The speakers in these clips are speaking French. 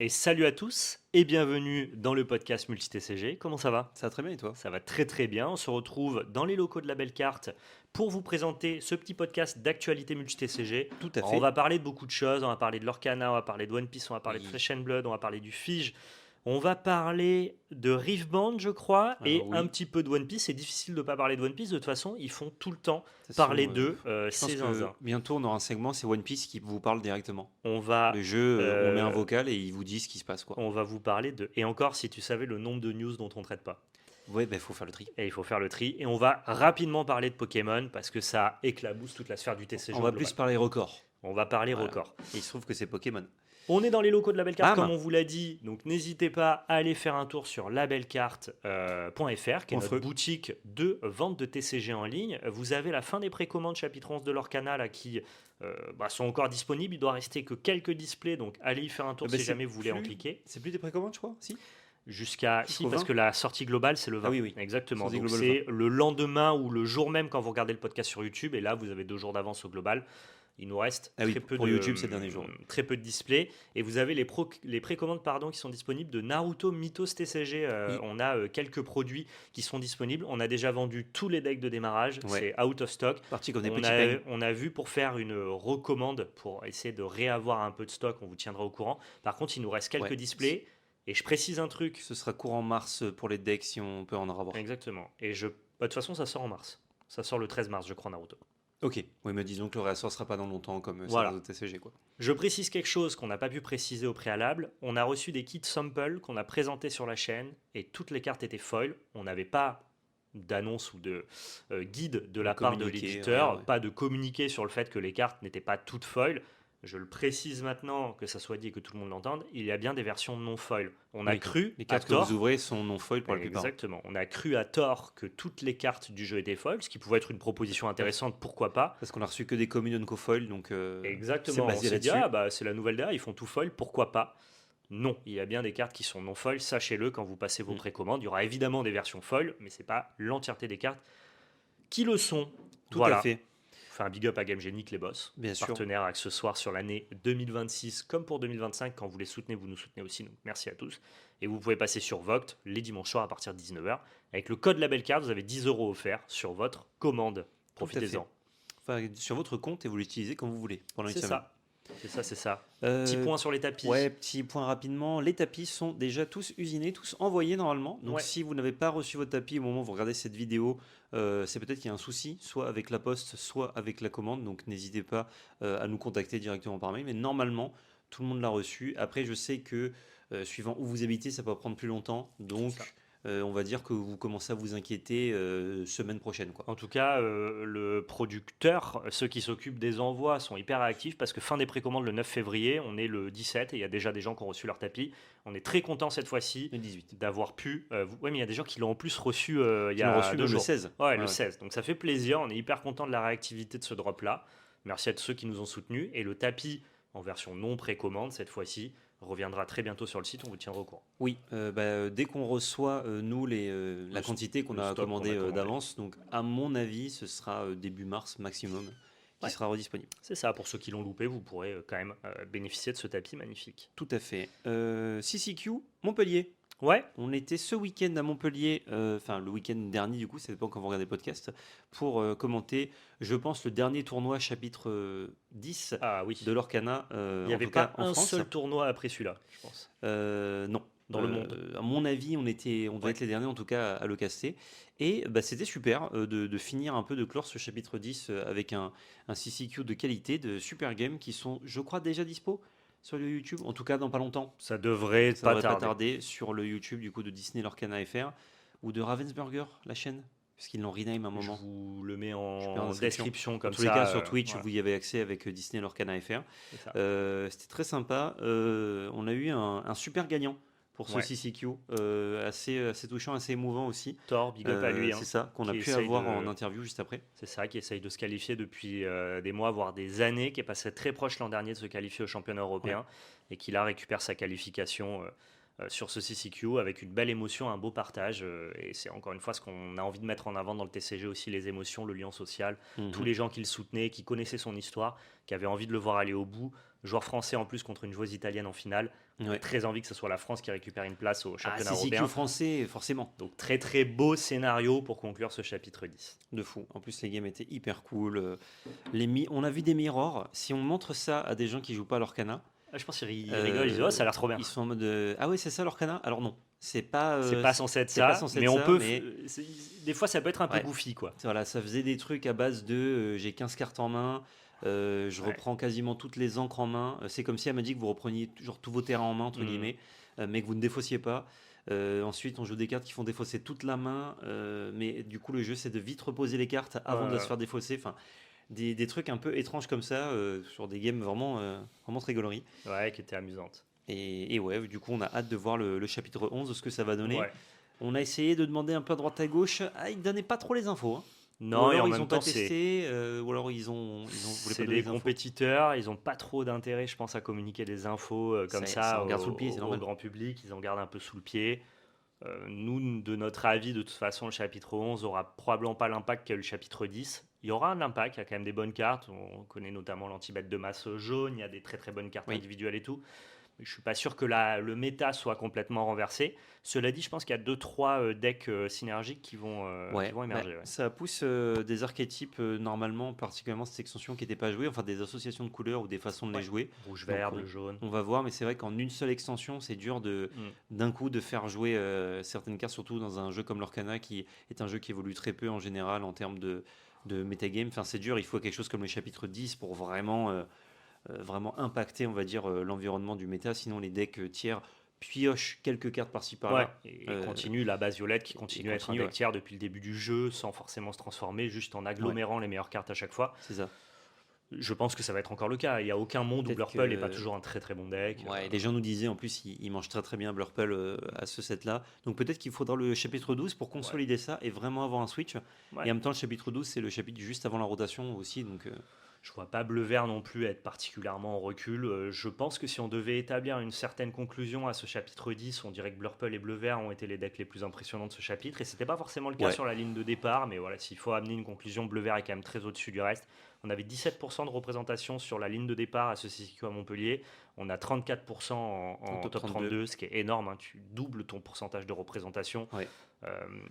Et salut à tous et bienvenue dans le podcast Multi-TCG. Comment ça va? Ça va très bien et toi? Ça va très très bien. On se retrouve dans les locaux de la Belle Carte pour vous présenter ce petit podcast d'actualité Multi-TCG. Tout à Alors, on fait. va parler de beaucoup de choses. On va parler de l'Orcana, on va parler de One Piece, on va parler de Oui. Flesh and Blood, on va parler du Fige. On va parler de Riftband, je crois, Alors et un oui, petit peu de One Piece. C'est difficile de ne pas parler de One Piece. De toute façon, ils font tout le temps de toute parler façon, d'eux, je pense ces que zinzins. bientôt on aura un segment, c'est One Piece qui vous parle directement. On Le va jeu, on met un euh, vocal et il vous dit ce qui se passe quoi. on va vous parler de... Et encore, si tu savais le nombre de news dont on ne traite pas. Ouais, bah faut faire le tri. Et il faut faire le tri. Et on va rapidement parler de Pokémon parce que ça éclabousse toute la sphère du TCG On au va global. plus parler record. On va parler Voilà. record. Et il se trouve que c'est Pokémon. On est dans les locaux de la Belle Carte, comme Bam. on vous l'a dit. Donc n'hésitez pas à aller faire un tour sur labellecarte.fr, qui est notre Feu. boutique de vente de TCG en ligne. Vous avez la fin des précommandes chapitre 11 de l'Orcana là, qui sont encore disponibles. Il doit rester que quelques displays, donc allez y faire un tour Bah, si c'est jamais vous voulez en plus- cliquer. C'est plus des précommandes, je crois, si? Jusqu'à... Si, Jusqu'au parce 20? que la sortie globale, c'est le 20. Ah oui, oui. Exactement. Sortie Donc globale c'est le lendemain ou le jour même quand vous regardez le podcast sur YouTube. Et là, vous avez 2 jours d'avance au global. Il nous reste Ah oui, pour YouTube, c'est le dernier jour. très peu de displays. Et vous avez les précommandes qui sont disponibles de Naruto Mythos TCG. Oui. On a quelques produits qui sont disponibles. On a déjà vendu tous les decks de démarrage. Ouais. C'est out of stock. Parti comme des On petits peignes. on a vu pour faire une recommande, pour essayer de réavoir un peu de stock, on vous tiendra au courant. Par contre, il nous reste quelques Ouais. displays. Et je précise un truc. Ce sera courant mars pour les decks si on peut en avoir. Exactement. Et de toute façon, ça sort en mars. Ça sort le 13 mars, je crois, Naruto. Ok, oui, mais disons que le réassort sera pas dans longtemps comme Voilà. certains autres TCG quoi. Je précise quelque chose qu'on n'a pas pu préciser au préalable. On a reçu des kits samples qu'on a présentés sur la chaîne et toutes les cartes étaient foil. On n'avait pas d'annonce ou de guide de la part de Communiqué, l'éditeur, ouais. pas de communiqué sur le fait que les cartes n'étaient pas toutes foil. Je le précise maintenant, que ça soit dit et que tout le monde l'entende, il y a bien des versions non foil. On a Oui, cru les à cartes que tort. vous ouvrez sont non foil pour la plupart. Exactement. On a cru à tort que toutes les cartes du jeu étaient foil, ce qui pouvait être une proposition intéressante, pourquoi pas. Parce qu'on a reçu que des communes co-foil, donc c'est Exactement. On basé s'est dit, là-dessus. ah bah c'est la nouvelle DA, ils font tout foil, pourquoi pas. Non, il y a bien des cartes qui sont non foil, sachez-le quand vous passez vos Mm. précommandes. Il y aura évidemment des versions foil, mais c'est pas l'entièreté des cartes qui le sont. Tout Voilà. à fait, Enfin, un big up à Game Genic, les boss. bien sûr. Partenaires accessoires sur l'année 2026 comme pour 2025. Quand vous les soutenez, vous nous soutenez aussi. Donc merci à tous. Et vous pouvez passer sur Voct les dimanches soirs à partir de 19h. Avec le code Labelcard, vous avez 10 € offerts sur votre commande. Tout à fait. Profitez-en. Enfin, sur votre compte et vous l'utilisez quand vous voulez pendant une C'est semaine. ça. C'est ça, c'est ça. Euh, Petit point sur les tapis. Ouais, petit point rapidement. Les tapis sont déjà tous usinés, tous envoyés normalement. Donc Ouais. si vous n'avez pas reçu votre tapis au moment où vous regardez cette vidéo, c'est peut-être qu'il y a un souci, soit avec la poste, soit avec la commande. Donc n'hésitez pas à nous contacter directement par mail. Mais normalement, tout le monde l'a reçu. Après, je sais que suivant où vous habitez, ça peut prendre plus longtemps. Donc C'est ça. on va dire que vous commencez à vous inquiéter semaine prochaine, quoi. En tout cas, le producteur, ceux qui s'occupent des envois sont hyper réactifs parce que fin des précommandes le 9 février, on est le 17 et il y a déjà des gens qui ont reçu leur tapis. On est très content cette fois-ci Le 18. d'avoir pu... Oui, mais il y a des gens qui l'ont en plus reçu il y Qui l'ont a reçu 2 même le jours. 16. Ouais, le 16. Donc ça fait plaisir, on est hyper content de la réactivité de ce drop-là. Merci à tous ceux qui nous ont soutenus. Et le tapis en version non précommande cette fois-ci reviendra très bientôt sur le site, on vous tiendra au courant. Oui, dès qu'on reçoit, nous, la quantité qu'on le a stock commandé qu'on a commandé. d'avance, donc à mon avis, ce sera début mars maximum qui Ouais. sera redisponible. C'est ça, pour ceux qui l'ont loupé, vous pourrez quand même bénéficier de ce tapis magnifique. Tout à fait. CCQ, Montpellier. Ouais, On était ce week-end à Montpellier, enfin le week-end dernier du coup, ça dépend quand vous regardez le podcast, pour commenter, je pense, le dernier tournoi chapitre 10 ah oui. de l'Orcana, Il n'y en avait tout pas cas en un France. seul tournoi après celui-là, je pense. Non. Dans le monde. À mon avis, on devait Ouais. être les derniers en tout cas à le caster. Et c'était super de finir un peu, de clore ce chapitre 10 avec un CCQ de qualité, de super games qui sont, je crois, déjà dispo sur le YouTube, en tout cas dans pas longtemps. Ça devrait Ça pas devrait pas tarder. tarder sur le YouTube du coup de Disney Lorcana FR ou de Ravensburger, la chaîne, puisqu'ils l'ont rename à un Je moment. vous le mets Je mets en en description. description Dans comme tous ça. les cas, sur Twitch, voilà, vous y avez accès avec Disney Lorcana FR. c'est ça. C'était très sympa. On a eu un super gagnant pour ce Ouais. CCQ, assez touchant, assez émouvant aussi. Thor, big up à lui. C'est ça qu'on a qui pu essaye avoir de- en interview juste après. C'est ça, qui essaye de se qualifier depuis des mois, voire des années, qui est passé très proche l'an dernier de se qualifier au championnat européen et qui là récupère sa qualification sur ce CCQ avec une belle émotion, un beau partage. Et c'est encore une fois ce qu'on a envie de mettre en avant dans le TCG aussi, les émotions, le lien social, tous les gens qui le soutenaient, qui connaissaient son histoire, qui avaient envie de le voir aller au bout. Joueur français en plus contre une joueuse italienne en finale. Ouais. Très envie que ce soit la France qui récupère une place au Ah, championnat CCQ européen. français, forcément. Donc très très beau scénario pour conclure ce chapitre 10. De fou. En plus, les games étaient hyper cool. On a vu des mirrors. Si on montre ça à des gens qui jouent pas à l'Orcana, Je pense qu'ils rigolent, ils disent oh ça a l'air trop bien. ils sont en mode ah ouais, c'est ça l'Orcana? Alors non, c'est pas Censé être c'est pas ça, censé mais être on ça, peut. mais Des fois ça peut être un peu ouais. goofy quoi. Voilà, ça faisait des trucs à base de j'ai 15 cartes en main, je Ouais. reprends quasiment toutes les encres en main. C'est comme si elle m'a dit que vous repreniez toujours tous vos terrains en main, entre guillemets, mais que vous ne défaussiez pas. Ensuite, on joue des cartes qui font défausser toute la main, mais du coup, le jeu, c'est de vite reposer les cartes avant de se faire défausser. Enfin, des trucs un peu étranges comme ça, sur des games vraiment très gauleries. Ouais, qui était amusante. Et ouais, du coup, on a hâte de voir le chapitre 11, ce que ça va donner. Ouais. On a essayé de demander un peu à droite à gauche. Ah, ils ne donnaient pas trop les infos, hein. Ou Non, et alors en ils même n'ont pas temps, c'est testé, ou alors ils voulaient pas c'est donner des les infos. compétiteurs, ils n'ont pas trop d'intérêt, je pense, à communiquer des infos comme Ça ça en garde sous le pied, c'est au normal. grand public, ils en gardent un peu sous le pied. Nous, de notre avis, de toute façon, le chapitre 11 aura probablement pas l'impact qu'a eu le chapitre 10. Il y aura un impact, il y a quand même des bonnes cartes. On connaît notamment l'anti-bête de masse jaune, il y a des très très bonnes cartes Oui. individuelles et tout. Mais je suis pas sûr que le méta soit complètement renversé. Cela dit, je pense qu'il y a 2-3 decks synergiques qui vont Ouais, émerger. Ouais. ça pousse des archétypes, normalement, particulièrement cette extension qui n'était pas jouée, enfin des associations de couleurs ou des façons de les Ouais. jouer. Rouge, Donc, vert, bleu, jaune. on va voir, mais c'est vrai qu'en une seule extension, c'est dur d'un coup de faire jouer certaines cartes, surtout dans un jeu comme l'Orcana, qui est un jeu qui évolue très peu en général en termes de metagame. Enfin, c'est dur, il faut quelque chose comme le chapitre 10 pour vraiment impacter, on va dire, l'environnement du méta. Sinon, les decks tiers piochent quelques cartes par-ci Ouais, par-là. et continue la base violette qui continue à être un continue, deck tiers depuis le début du jeu sans forcément se transformer, juste en agglomérant les meilleures cartes à chaque fois. C'est ça. Je pense que ça va être encore le cas. Il n'y a aucun monde où Peut-être Blurple n'est que- pas toujours un très très bon deck. Ouais, les gens nous disaient en plus, ils mangent très très bien Blurple à ce set-là. Donc peut-être qu'il faudra le chapitre 12 pour consolider ça et vraiment avoir un switch. Ouais. Et en même temps, le chapitre 12, c'est le chapitre juste avant la rotation aussi. Donc Je vois pas bleu-vert non plus être particulièrement en recul. Je pense que si on devait établir une certaine conclusion à ce chapitre 10, on dirait que Blurple et bleu-vert ont été les decks les plus impressionnants de ce chapitre. Et c'était pas forcément le cas Ouais. sur la ligne de départ. Mais voilà, s'il faut amener une conclusion, bleu-vert est quand même très au-dessus du reste. On avait 17% de représentation sur la ligne de départ à ce CCQ à Montpellier. On a 34% en top 32, ce qui est énorme. Hein. Tu doubles ton pourcentage de représentation. Ouais.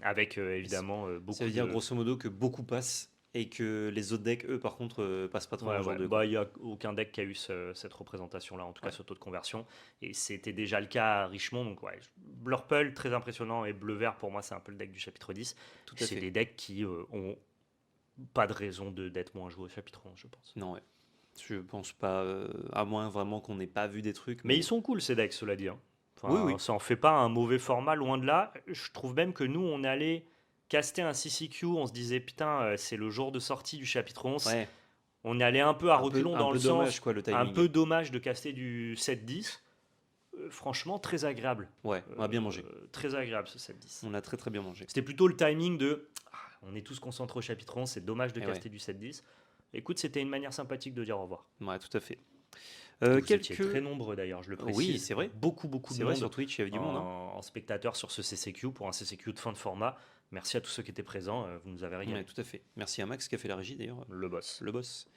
Avec évidemment beaucoup ça veut dire de... grosso modo que beaucoup passent et que les autres decks, eux, par contre, passent pas trop Ouais, dans ce genre ouais. de Bah, il n'y a aucun deck qui a eu cette représentation-là, en tout cas ce taux de conversion. Et c'était déjà le cas à Richmond. Donc, ouais, Blurple, très impressionnant. Et Bleu-Vert, pour moi, c'est un peu le deck du chapitre 10. Tout à C'est fait. des decks qui ont pas de raison d'être moins joués au chapitre 11, je pense. Non, ouais. Je pense pas, à moins vraiment qu'on n'ait pas vu des trucs. Mais ils sont cool, ces decks, cela dit. Hein. Enfin, Oui, oui. Ça en fait pas un mauvais format, loin de là. Je trouve même que nous, on allait caster un CCQ. On se disait, putain, c'est le jour de sortie du chapitre 11. Ouais. On est allé un peu à Un peu- reculons un dans peu le dommage, sens. quoi, le Un timing. peu dommage de caster du 7-10. Franchement, très agréable. Ouais, on a bien mangé. Très agréable ce 7-10. On a très très bien mangé. C'était plutôt le timing de on est tous concentrés au chapitre 11, c'est dommage de Eh caster du 7-10. Écoute, c'était une manière sympathique de dire au revoir. Ouais, tout à fait. Vous étiez très Quelques... nombreux d'ailleurs, je le précise. Oui, c'est vrai. Beaucoup C'est de vrai, monde sur Twitch, il y avait du monde. Hein. en spectateurs sur ce CCQ, pour un CCQ de fin de format. Merci à tous ceux qui étaient présents, vous nous avez régalé. Ouais, tout à fait. Merci à Max qui a fait la régie d'ailleurs. Le boss. Le boss.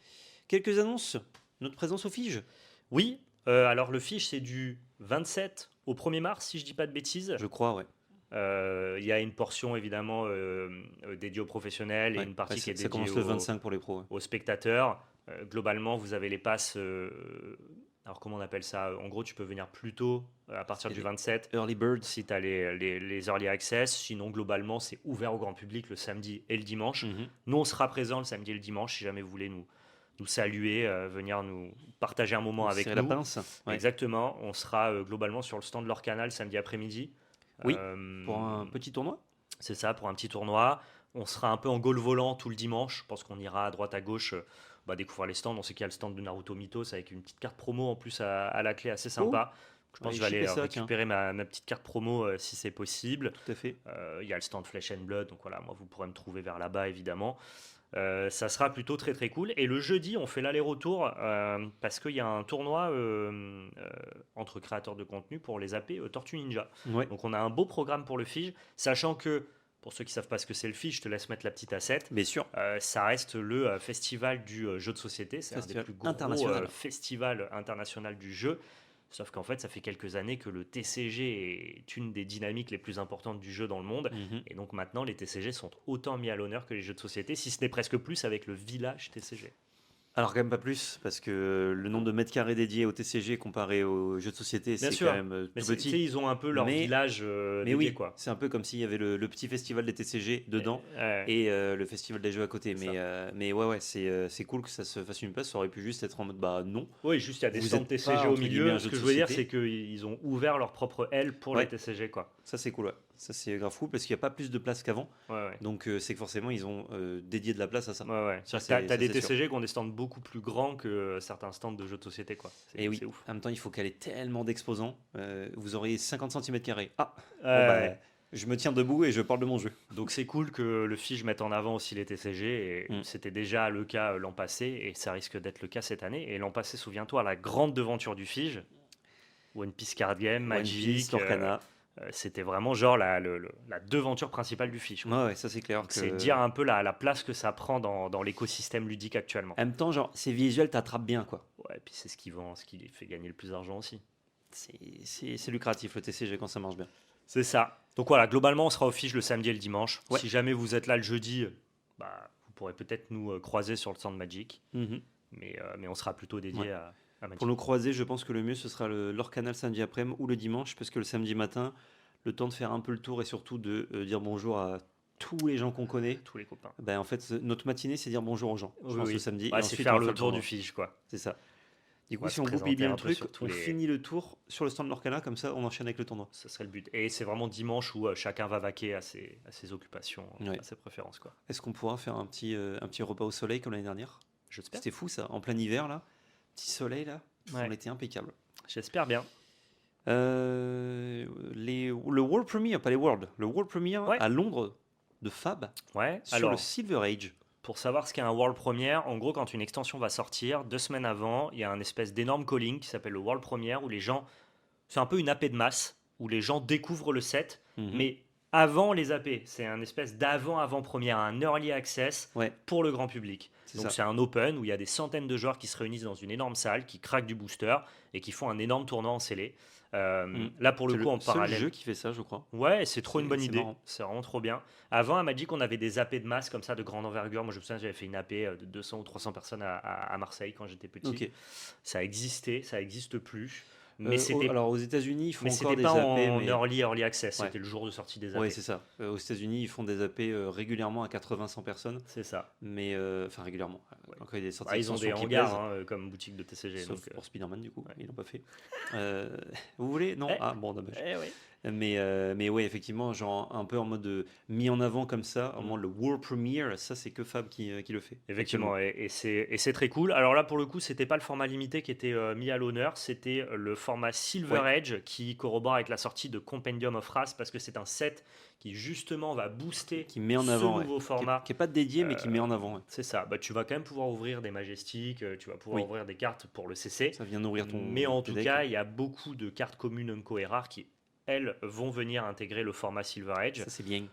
Quelques annonces. Notre présence au Fige. Oui, alors le fiche c'est du 27 au 1er mars, si je dis pas de bêtises. Je crois, ouais. Il y a une portion évidemment dédiée aux professionnels et Ouais, une partie ouais, qui est ça dédiée commence le 25 pour les pros. Ouais. aux spectateurs. Globalement, vous avez les passes. Alors, comment on appelle ça? En gros, tu peux venir plus tôt, à partir C'est du des 27, Early Birds. si tu as les early access. Sinon, globalement, c'est ouvert au grand public le samedi et le dimanche. Mhm. Nous, on sera présents le samedi et le dimanche si jamais vous voulez nous saluer, venir nous partager un moment avec C'est nous. la pince. Ouais. Exactement. On sera globalement sur le stand de leur canal samedi après-midi. Oui, Pour un petit tournoi. C'est ça, pour un petit tournoi. On sera un peu en goal volant tout le dimanche, parce qu'on ira à droite à gauche découvrir les stands. On sait qu'il y a le stand de Naruto Mythos avec une petite carte promo en plus à la clé assez sympa. Je pense Allez que je vais aller shipper ça, récupérer ma petite carte promo si c'est possible. Tout à fait. Il y a le stand Flesh and Blood, donc voilà, moi vous pourrez me trouver vers là-bas évidemment. Ça sera plutôt très très cool. Et le jeudi, on fait l'aller-retour parce qu'il y a un tournoi entre créateurs de contenu pour les AP Tortue Ninja. Ouais, Donc on a un beau programme pour le FIGE, sachant que, pour ceux qui savent pas ce que c'est le FIGE, je te laisse mettre la petite asset. bien sûr. Ça reste le festival du jeu de société. C'est un des Festival plus gros international. festivals international du jeu. Sauf qu'en fait, ça fait quelques années que le TCG est une des dynamiques les plus importantes du jeu dans le monde. Mhm. Et donc maintenant, les TCG sont autant mis à l'honneur que les jeux de société, si ce n'est presque plus avec le village TCG. Alors, quand même pas plus, parce que le nombre de mètres carrés dédiés au TCG comparé aux jeux de société, Bien c'est sûr, quand même mais tout tu sais, petit. ils ont un peu leur Mais, village mais dédié, oui, quoi. c'est un peu comme s'il y avait le petit festival des TCG dedans Ouais, et le festival des jeux à côté. c'est ça. Mais ouais, c'est cool que ça se fasse une place. Ça aurait pu juste être en mode bah non, Oui, juste il y a des vous stands êtes TCG pas au entre guillemets milieu. un Ce jeu que de je veux dire, société. c'est qu'ils ont ouvert leur propre aile pour les Ouais, TCG, quoi. ça c'est cool. Ouais. Ça c'est grave cool parce qu'il n'y a pas plus de place qu'avant. Ouais, ouais. Donc c'est que forcément ils ont dédié de la place à ça. Ouais, ouais. Ça C'est-à-dire que t'as c'est des sûr. TCG qui ont des stands beaucoup plus grands que certains stands de jeux de société, quoi. Et oui, C'est ouf. en même temps il faut caler tellement d'exposants. Vous auriez 50 cm². Ah, bon bah Ouais. je me tiens debout et je parle de mon jeu. Donc c'est cool que le FIGE mette en avant aussi les TCG, et Mm. c'était déjà le cas l'an passé, et ça risque d'être le cas cette année. Et l'an passé, souviens-toi, la grande devanture du FIGE, One Piece Card Game, One Piece, Magic, Lorcana. c'était vraiment genre la devanture principale du FIGE, quoi. Ouais, ça c'est clair Donc c'est que. dire un peu la place que ça prend dans l'écosystème ludique actuellement. En même temps, genre, c'est visuel, t'attrapes bien quoi. Ouais, et puis c'est ce qui vend, ce qui fait gagner le plus d'argent aussi. C'est lucratif le TCG quand ça marche bien. C'est ça. Donc voilà, globalement, on sera au FIGE le samedi et le dimanche. Ouais. Si jamais vous êtes là le jeudi, bah, vous pourrez peut-être nous croiser sur le stand Magic. Mhm. Mais on sera plutôt dédié Ouais. à Magic. Pour nous croiser, je pense que le mieux ce sera l'Orcana le samedi après-midi ou le dimanche, parce que le samedi matin, le temps de faire un peu le tour et surtout de dire bonjour à tous les gens qu'on connaît. Tous les copains. Ben, en fait, notre matinée, c'est dire bonjour aux gens, je Oui, pense, oui. le samedi. Ouais, et c'est ensuite, faire on le fait tour du tournoi. FIGE, quoi. C'est ça. Du coup, On va si se on goupille présenter bien un le peu truc, sur tous on les- finit le tour sur le stand de l'Orcana, comme ça, on enchaîne avec le tournoi. Ce serait le but. Et c'est vraiment dimanche où chacun va vaquer à ses occupations, Ouais. à ses préférences, quoi. Est-ce qu'on pourra faire un petit repas au soleil comme l'année dernière? J'espère. C'était fou ça, en plein hiver là, petit soleil là, Ouais. on était impeccable. J'espère bien. Le World Premiere, pas les World, le World Premiere Ouais. à Londres de Fab Ouais. sur Alors, le Silver Age. pour savoir ce qu'est un World Premiere, en gros, quand une extension va sortir, 2 semaines avant, il y a un espèce d'énorme calling qui s'appelle le World Premiere, où les gens. C'est un peu une AP de masse, où les gens découvrent le set, Mhm. mais avant les AP. C'est un espèce d'avant-avant-première, un early access Ouais, pour le grand public. c'est Donc ça. c'est un open où il y a des centaines de joueurs qui se réunissent dans une énorme salle, qui craquent du booster et qui font un énorme tournoi en scellé. Là, pour le C'est coup, en seul parallèle. jeu qui fait ça, je crois. Ouais, c'est trop une bonne C'est idée. marrant. C'est vraiment trop bien. Avant, elle m'a dit qu'on avait des AP de masse comme ça, de grande envergure. Moi, je me souviens, j'avais fait une AP de 200 ou 300 personnes à Marseille quand j'étais petit. Ok. Ça existait, ça n'existe plus. Mais c'était alors aux États-Unis, ils font mais encore c'était des pas AP, en mais early access. Ouais. C'était le jour de sortie des AP. ouais, c'est ça. Aux États-Unis, ils font des AP régulièrement à 80-100 personnes, C'est ça. mais enfin régulièrement. Ouais. Quand il y a des sorties Bah, ils ont des d'extensions qui hangars plaisent. comme boutique de TCG. Sauf donc, pour Spider-Man, du coup, ouais. ils l'ont pas fait. Vous voulez? Non? Eh. Ah, bon, dommage. oui. Mais ouais, effectivement, genre un peu en mode mis en avant comme ça, au moins le World Premiere, ça c'est que Fab qui le fait. Effectivement, et c'est très cool. Alors là, pour le coup, c'était pas le format limité qui était mis à l'honneur, c'était le format Silver Edge qui corrobore avec la sortie de Compendium of Wrath parce que c'est un set qui justement va booster Qui met en ce avant, nouveau ouais. format. Qui est pas dédié, mais qui met en avant. Ouais. C'est ça. Bah, tu vas quand même pouvoir ouvrir des Majestics, tu vas pouvoir Oui. ouvrir des cartes pour le CC. Ça vient nourrir ton. Mais en tes tout decks. cas, il y a beaucoup de cartes communes Unco et rares qui, elles, vont venir intégrer le format Silver Edge. Ça c'est bien.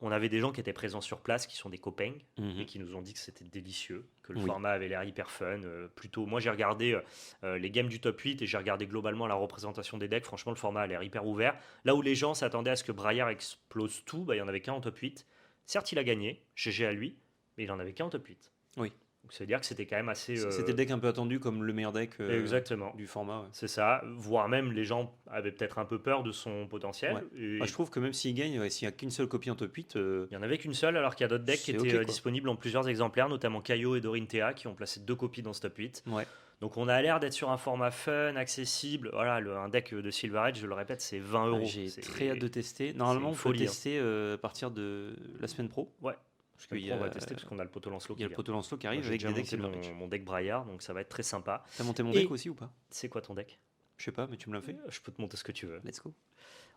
On avait des gens qui étaient présents sur place, qui sont des copains, Mhm. et qui nous ont dit que c'était délicieux, que le Oui. format avait l'air hyper fun. Plutôt, moi j'ai regardé les games du top 8 et j'ai regardé globalement la représentation des decks. Franchement, le format a l'air hyper ouvert. Là où les gens s'attendaient à ce que Braillard explose tout, bah, il n'y en avait qu'un en top 8. Certes, il a gagné, GG à lui, mais il en avait qu'un en top 8. Oui. Donc ça veut dire que c'était quand même assez. C'était le deck un peu attendu comme le meilleur deck Exactement. du format. Ouais. C'est ça, voire même les gens avaient peut-être un peu peur de son potentiel. Ouais. Et Moi, je trouve que même s'il gagne, ouais, s'il n'y a qu'une seule copie en top 8, il n'y en avait qu'une seule, alors qu'il y a d'autres decks qui C'est étaient ok, quoi. disponibles en plusieurs exemplaires, notamment Kaio et Dorinthea, qui ont placé 2 copies dans ce top 8. ouais. Donc on a l'air d'être sur un format fun, accessible. Voilà, un deck de Silver Edge, je le répète, c'est 20 euros. J'ai C'est- très hâte de tester. Normalement, on une peut folie, hein. tester à partir de la semaine pro. Ouais, Parce on qu'il y a, va tester parce qu'on a le poteau Lancelot il y a qui le vient. poteau Lancelot qui Moi, arrive j'ai avec déjà des decks monté Silver Edge. mon deck Braillard, donc ça va être très sympa. T'as monté mon Et- deck aussi ou pas? C'est quoi ton deck? Je sais pas, mais tu me l'as fait. Je peux te montrer ce que tu veux. Let's go.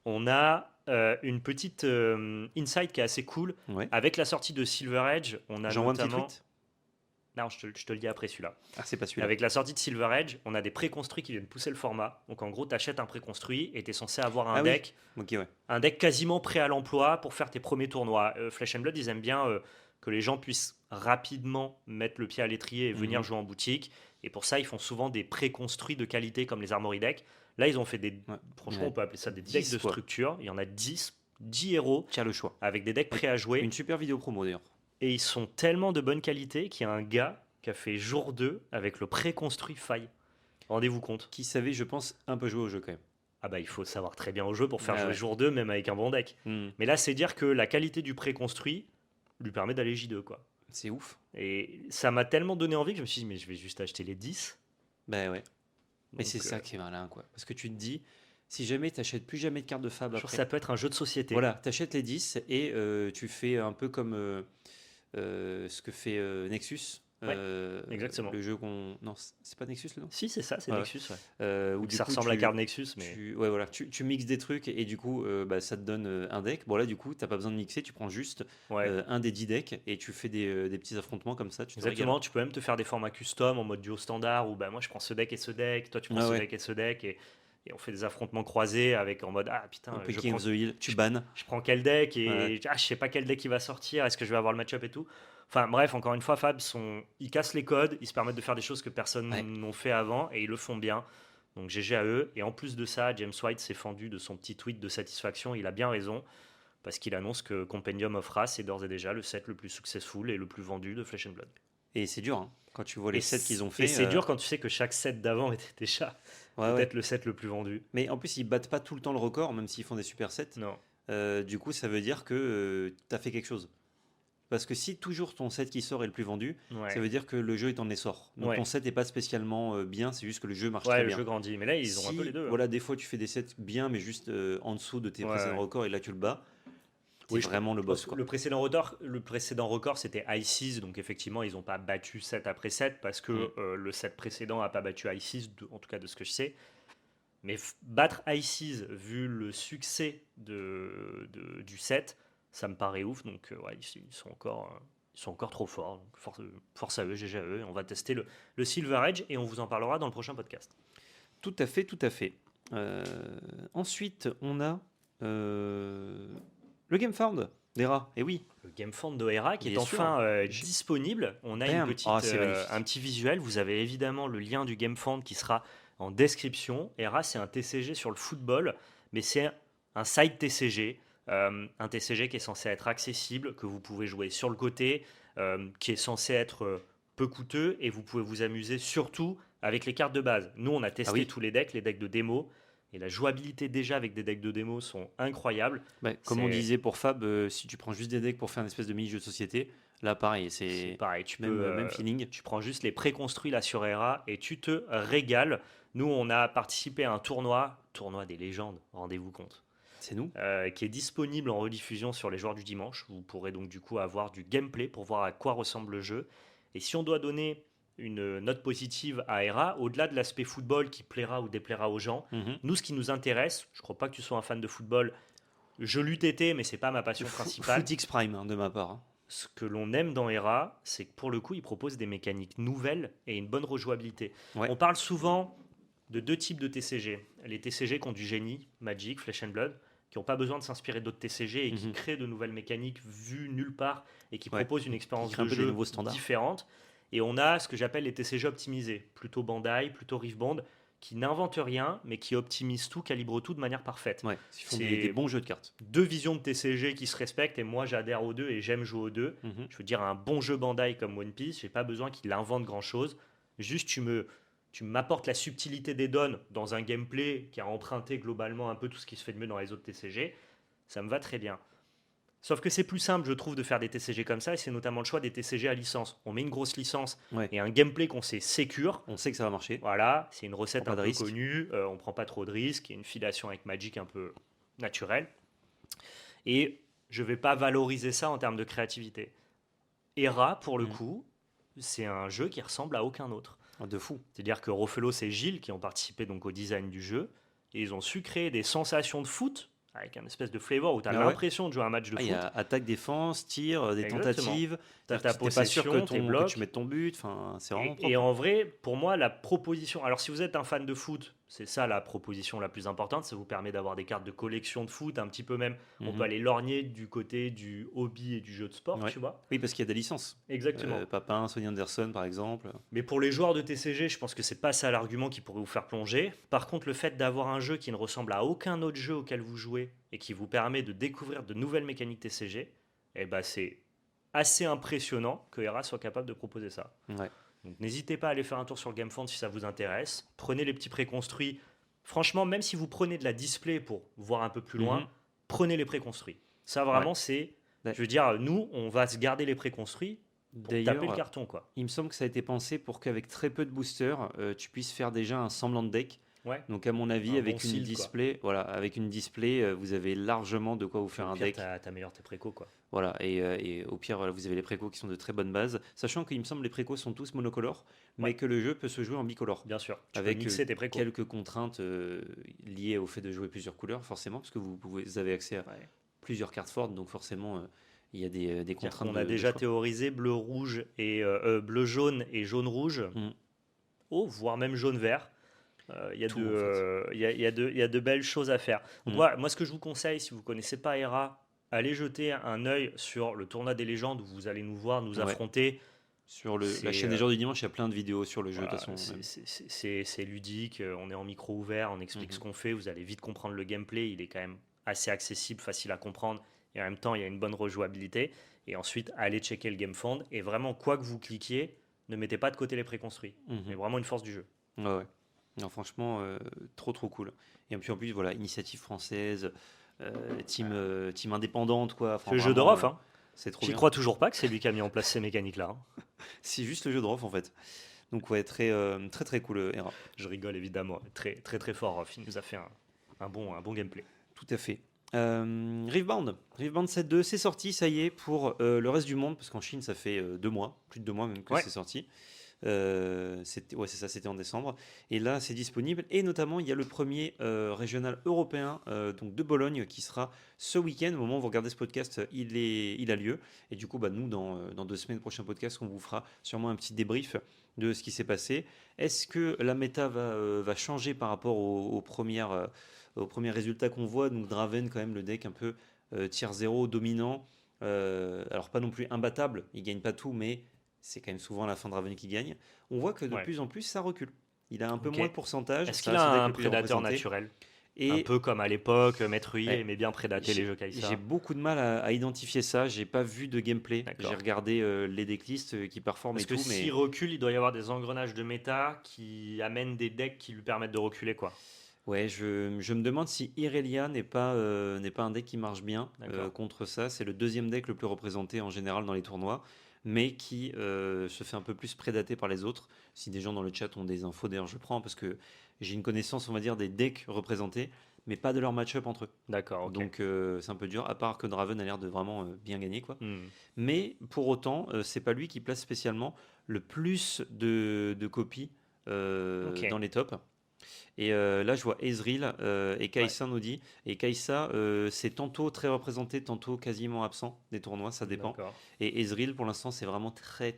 On a une petite insight qui est assez cool. Ouais. Avec la sortie de Silver Edge, on a J'envoie un petit notamment... tweet. Non, je te le dis après celui-là. Ah, c'est pas celui-là. Avec la sortie de Silver Edge, on a des préconstruits qui viennent pousser le format. Donc en gros, tu achètes un préconstruit et tu es censé avoir un Ah oui. deck. Ok, ouais. Un deck quasiment prêt à l'emploi pour faire tes premiers tournois. Flesh and Blood, ils aiment bien que les gens puissent rapidement mettre le pied à l'étrier et venir jouer en boutique. Et pour ça, ils font souvent des préconstruits de qualité comme les Armory Decks. Là, ils ont fait des. Ouais. Franchement, Ouais. on peut appeler ça des 10, decks de quoi. structure. Il y en a 10 héros Tiens le choix. avec des decks prêts à jouer. Une super vidéo promo d'ailleurs. Et ils sont tellement de bonne qualité qu'il y a un gars qui a fait jour 2 avec le préconstruit faille. Rendez-vous compte. Qui savait, je pense, un peu jouer au jeu quand même. Ah bah il faut savoir très bien au jeu pour faire Ah jouer ouais. jour 2 même avec un bon deck. Hmm. Mais là c'est dire que la qualité du préconstruit lui permet d'aller J2 quoi. C'est ouf. Et ça m'a tellement donné envie que je me suis dit mais je vais juste acheter les 10. Ben ouais. Mais Donc, c'est ça qui est malin, quoi. Parce que tu te dis, si jamais tu n'achètes plus jamais de cartes de Fab genre, après. ça peut être un jeu de société. Voilà, tu achètes les 10 et tu fais un peu comme ce que fait Nexus. exactement. Le jeu qu'on. Non, c'est pas Nexus le nom. Si c'est ça, c'est Ouais. Nexus. Ouais. Où Ou du ça coup, ressemble à la carte Nexus mais... Ouais, voilà, tu mixes des trucs et du coup, bah, ça te donne un deck. Bon, là, du coup, t'as pas besoin de mixer, tu prends juste Ouais. un des 10 decks et tu fais des petits affrontements comme ça. Tu te Exactement, tu peux même te faire des formats custom en mode duo standard où bah, moi je prends ce deck et ce deck, toi tu prends Ah ce ouais. deck et ce deck et on fait des affrontements croisés avec en mode ah putain, régales. je King prends, of the Hill, tu bannes. je prends quel deck et Ouais. ah, je sais pas quel deck il va sortir, est-ce que je vais avoir le match-up et tout. Enfin bref, encore une fois, Fab, ils cassent les codes, ils se permettent de faire des choses que personne Ouais. n'ont fait avant et ils le font bien. Donc GG à eux. Et en plus de ça, James White s'est fendu de son petit tweet de satisfaction. Il a bien raison parce qu'il annonce que Compendium of Wrath est d'ores et déjà le set le plus successful et le plus vendu de Flesh and Blood. Et c'est dur, hein, quand tu vois les sets qu'ils ont Et fait. c'est dur quand tu sais que chaque set d'avant était déjà Ouais, peut-être ouais. le set le plus vendu. Mais en plus, ils battent pas tout le temps le record, même s'ils font des super sets. Non. Du coup, ça veut dire que tu as fait quelque chose. Parce que si toujours ton set qui sort est le plus vendu, Ouais. ça veut dire que le jeu est en essor. Donc Ouais. ton set n'est pas spécialement bien, c'est juste que le jeu marche Ouais, très le bien. jeu grandit. Mais là, ils ont un Si, peu les deux. hein. Voilà, des fois tu fais des sets bien, mais juste en dessous de tes Ouais, précédents ouais. records, et là tu le bats. C'est Oui, vraiment le je boss. pense que Quoi. le précédent record, c'était ICES. Donc, effectivement, ils n'ont pas battu set après set parce que le set précédent n'a pas battu ICES, en tout cas de ce que je sais. Mais battre ICES, vu le succès du set, ça me paraît ouf. Donc, ouais, ils sont encore trop forts. Donc, force à eux, GG à eux. Et on va tester le Silver Edge et on vous en parlera dans le prochain podcast. Tout à fait, tout à fait. Ensuite, on a le GameFound d'Era. Et oui, Le GameFound de Hera qui est Bien sûr. enfin disponible. On a Bam. C'est magnifique. un petit visuel. Vous avez évidemment le lien du GameFound qui sera en description. Hera, c'est un TCG sur le football, mais c'est un side TCG. Un TCG qui est censé être accessible, que vous pouvez jouer sur le côté, qui est censé être peu coûteux et vous pouvez vous amuser surtout avec les cartes de base. Nous, on a testé oui. tous les decks de démo. Et la jouabilité déjà avec des decks de démo sont incroyables. Bah, comme on C'est- disait pour Fab, si tu prends juste des decks pour faire une espèce de mini-jeu de société, là pareil, C'est c'est pareil, tu même, peux, même feeling. tu prends juste les préconstruits là sur ERA et tu te régales. Nous, on a participé à un tournoi des légendes, rendez-vous compte, C'est nous. qui est disponible en rediffusion sur les joueurs du dimanche. Vous pourrez donc du coup avoir du gameplay pour voir à quoi ressemble le jeu. Et si on doit donner une note positive à ERA, au-delà de l'aspect football qui plaira ou déplaira aux gens, Mhm. nous, ce qui nous intéresse, je crois pas que tu sois un fan de football, je l'eût été, mais c'est pas ma passion principale. Footix Prime hein, de ma part. hein. Ce que l'on aime dans ERA, c'est que pour le coup, il propose des mécaniques nouvelles et une bonne rejouabilité. Ouais. On parle souvent de deux types de TCG. Les TCG qui ont du génie, Magic, Flesh and Blood, qui n'ont pas besoin de s'inspirer d'autres TCG et qui Mhm. créent de nouvelles mécaniques vues nulle part et qui Ouais. proposent une expérience Qui créent un de peu des jeu nouveaux standards. différente. Et on a ce que j'appelle les TCG optimisés, plutôt Bandai, plutôt Riftbond, qui n'inventent rien, mais qui optimisent tout, calibrent tout de manière parfaite. Ouais, ils font C'est- des bons jeux de cartes. Deux visions de TCG qui se respectent et moi j'adhère aux deux et j'aime jouer aux deux. Mhm. Je veux dire, un bon jeu Bandai comme One Piece, j'ai pas besoin qu'il invente grand chose. Juste, tu m'apportes la subtilité des donnes dans un gameplay qui a emprunté globalement un peu tout ce qui se fait de mieux dans les autres TCG. Ça me va très bien. Sauf que c'est plus simple, je trouve, de faire des TCG comme ça et c'est notamment le choix des TCG à licence. On met une grosse licence Ouais. et un gameplay qu'on sait sécure. On sait que ça va marcher. Voilà, c'est une recette Prends un pas de peu risque. connue, on prend pas trop de risques, il y a une filiation avec Magic un peu naturelle. Et je vais pas valoriser ça en termes de créativité. Hera, pour le Mhm. coup, c'est un jeu qui ressemble à aucun autre. Ah, de fou. C'est-à-dire que Rofelos et Gilles, qui ont participé donc au design du jeu, et ils ont su créer des sensations de foot avec un espèce de flavor où tu as Ah ouais? l'impression de jouer à un match de Ah, il y a foot. attaque, défense, tir, des Exactement. tentatives. Tu as C'est-à-dire ta que tu pas sûr que, possession, tes que tu blocs. mettes ton but. Enfin, c'est vraiment Et propre. en vrai, pour moi, la proposition. Alors, si vous êtes un fan de foot, c'est ça la proposition la plus importante. Ça vous permet d'avoir des cartes de collection de foot, un petit peu même. On peut Mhm. aller lorgner du côté du hobby et du jeu de sport, Ouais. tu vois. Oui, parce qu'il y a des licences. Exactement. Papin, Sonny Anderson, par exemple. Mais pour les joueurs de TCG, je pense que c'est pas ça l'argument qui pourrait vous faire plonger. Par contre, le fait d'avoir un jeu qui ne ressemble à aucun autre jeu auquel vous jouez et qui vous permet de découvrir de nouvelles mécaniques TCG, eh ben c'est assez impressionnant que Hera soit capable de proposer ça. Ouais. Donc n'hésitez pas à aller faire un tour sur GameFound si ça vous intéresse. Prenez les petits préconstruits. Franchement, même si vous prenez de la display pour voir un peu plus loin, Mhm. prenez les préconstruits. Ça vraiment, c'est. Ouais. Je veux dire, nous, on va se garder les préconstruits pour taper le D'ailleurs, carton, quoi. il me semble que ça a été pensé pour qu'avec très peu de boosters, tu puisses faire déjà un semblant de deck. Ouais. Donc à mon avis, Un avec bon une sealed, quoi. display, voilà, avec une display, vous avez largement de quoi vous faire Au un pire, deck. t'améliores tes précos, quoi. Voilà, et au pire, voilà, vous avez les précos qui sont de très bonnes bases, sachant qu'il me semble que les précos sont tous monocolores, mais Ouais. que le jeu peut se jouer en bicolore, Bien sûr. Tu peux avec mixer tes précos. quelques contraintes liées au fait de jouer plusieurs couleurs, forcément, parce que vous avez accès à Ouais. plusieurs cartes fortes, donc forcément, il y a des C'est-à-dire contraintes qu'on a de déjà choix. théorisé bleu rouge et bleu jaune et jaune rouge. Mm. Oh, voire même jaune vert. Il y, a Tout, de, en fait. il y a de belles choses à faire. Donc Mm. moi, ce que je vous conseille, si vous ne connaissez pas Hera, allez jeter un œil sur le tournoi des légendes où vous allez nous voir, nous Ouais. affronter. Sur la C'est chaîne des joueurs du dimanche, il y a plein de vidéos sur le jeu, de voilà, toute façon. Même. c'est ludique, on est en micro ouvert, on explique ce Mhm. qu'on fait, vous allez vite comprendre le gameplay, il est quand même assez accessible, facile à comprendre, et en même temps il y a une bonne rejouabilité. Et ensuite, allez checker le game fund, et vraiment, quoi que vous cliquiez, ne mettez pas de côté les préconstruits. Mhm. C'est vraiment une force du jeu. Ouais, ouais. Non, franchement, trop cool. Et puis en plus, voilà, initiative française, team indépendante, quoi. Enfin, C'est le jeu vraiment, d'Orof, hein. c'est trop J'y bien. crois toujours pas que c'est lui qui a mis en place ces mécaniques-là, hein. C'est juste le jeu de Rof, en fait. Donc, ouais, très cool, Hera. Je rigole évidemment, très fort. Rof. Il nous a fait un bon gameplay. Tout à fait. Rivebound 7.2, c'est sorti, ça y est, pour le reste du monde, parce qu'en Chine, ça fait 2 mois, plus de 2 mois même que Ouais. c'est sorti. C'est ça, c'était en décembre. Et là, c'est disponible. Et notamment, il y a le premier régional européen donc de Bologne qui sera ce week-end. Au moment où vous regardez ce podcast, il a lieu. Et du coup, bah, nous, dans 2 semaines, prochain podcast, on vous fera sûrement un petit débrief de ce qui s'est passé. Est-ce que la méta va changer par rapport aux premiers résultats qu'on voit? Donc, Draven, quand même, le deck un peu tier 0, dominant. Alors, pas non plus imbattable, il gagne pas tout, mais c'est quand même souvent à la fin de Draven qui gagne. On voit que de Ouais. plus en plus ça recule. Il a un peu Ok. moins de pourcentage. Est-ce ça qu'il reste le a deck un le plus prédateur représenté. naturel? Un Et peu comme à l'époque, Maître Yi Ouais. aimait bien prédater les jeux Kai'Sa. j'ai beaucoup de mal à identifier ça. J'ai pas vu de gameplay. D'accord. J'ai regardé les decklists qui performent Parce et que tout, s'il mais recule, il doit y avoir des engrenages de méta qui amènent des decks qui lui permettent de reculer, quoi. ouais, je me demande si Irelia n'est pas un deck qui marche bien D'accord. contre ça. C'est le deuxième deck le plus représenté en général dans les tournois, mais qui se fait un peu plus prédater par les autres. Si des gens dans le chat ont des infos, d'ailleurs, je prends parce que j'ai une connaissance, on va dire, des decks représentés, mais pas de leur match-up entre eux. D'accord, ok. Donc c'est un peu dur, à part que Draven a l'air de vraiment bien gagner, quoi. Hmm. Mais pour autant, c'est pas lui qui place spécialement le plus de copies Ok. dans les tops. Et là, je vois Ezreal et Kai'Sa nous dit. Et Kai'Sa, c'est tantôt très représenté, tantôt quasiment absent des tournois, ça dépend. D'accord. Et Ezreal, pour l'instant, c'est vraiment très